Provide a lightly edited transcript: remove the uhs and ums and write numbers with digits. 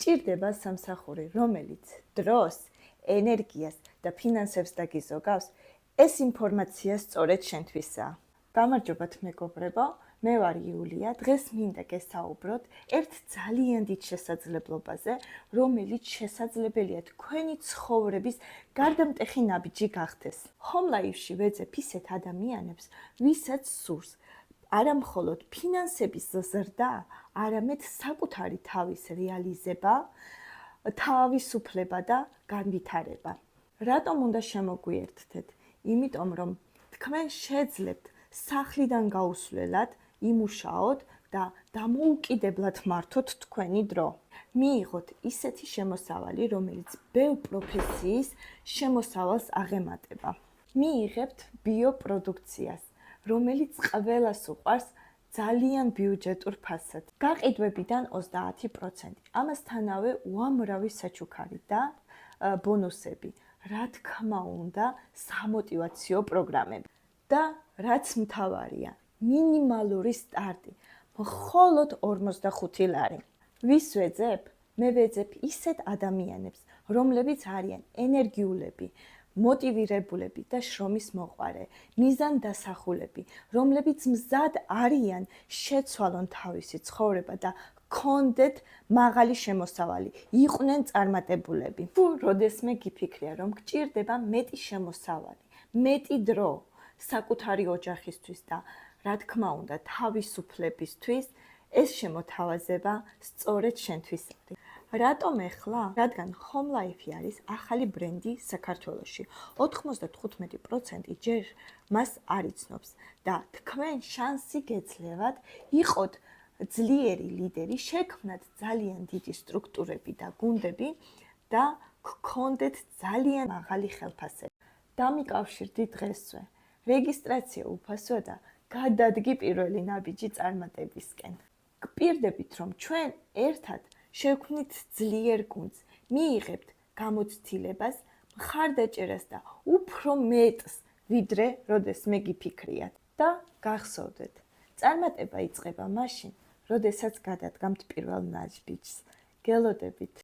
გჭირდება სამსახური, რომელიც დროს, ენერგიას და ფინანსებს დაგიზოგავს, ეს ინფორმაცია სწორედ შენთვისაა. გამარჯობათ მეგობრებო, მე ვარ იულია. დღეს მინდა გესაუბროთ ერთ ძალიან დიდ შესაძლებლობაზე, რომელიც შესაძლებელია თქვენი ცხოვრების გარდამტეხი ნაბიჯი გახდეს. Home life-ში ვეძებ ისეთ ადამიანებს, ვისაც სურს არა მხოლოდ ფინანსების ზრდა, არამედ საკუთარი თავის რეალიზება, თავისუფლება და განვითარება. რატომ უნდა შემოგვიერთდეთ? იმიტომ რომ თქვენ შეძლებთ სახლიდან გაუსვლელად იმუშაოთ და დამოუკიდებლად მართოთ თქვენი დრო. მიიღოთ ისეთი შემოსავალი, რომელიც ბევრ პროფესიის შემოსავალს აღემატება. მიიღებთ ბიოპროდუქციას, რომელიც ყველას უყვარს ძალიან ბიუჯეტურ ფასად. გაყიდვებიდან 30%. ამასთანავე უამრავი საჩუქარი და ბონუსები. რა თქმა უნდა, სამოტივაციო პროგრამები. და რაც მთავარია, მინიმალური სტარტი, მხოლოდ 45 ლარი. ვის ვეძებ? მე ვეძებ ისეთ ადამიანებს, რომლებიც არიან ენერგიულები, მოტივირებულები და შრომის მოყვარე, მიზანდასახულები, რომლებიც მზად არიან შეცვალონ თავისი ცხოვრება და გქონდეთ მაღალი შემოსავალი, იყვნენ წარმატებულები. თუ როდესმე გიფიქრია, რომ გჭირდება მეტი შემოსავალი, მეტი დრო საკუთარი ოჯახისთვის და რა თქმა უნდა თავისუფლებისთვის, ეს შემოთავაზება სწორედ შენთვის არის. რატომ ეხლა? რადგან Home Life არის ახალი ბრენდი საქართველოში. 95% ჯერ მას არ იცნობს და თქვენ შანსი გეძლევათ იყოთ ძლიერი ლიდერი, შექმნათ ძალიან დიდი სტრუქტურები და გუნდები და გქონდეთ ძალიან მაღალი ხელფასები. დამიკავშირდით დღესვე. რეგისტრაცია უფასოა და გადადგი პირველი ნაბიჯი წარმატებისკენ. გპირდებით, რომ ჩვენ ერთად შევქმნით ძლიერ გუნდს, მიიღებთ გამოცდილებას, მხარდაჭერას და უფრო მეტს, ვიდრე როდესმე გიფიქრიათ. და გახსოვდეთ, წარმატება იწყება მაშინ, როდესაც გადადგამთ პირველ ნაბიჯს. გელოდებით.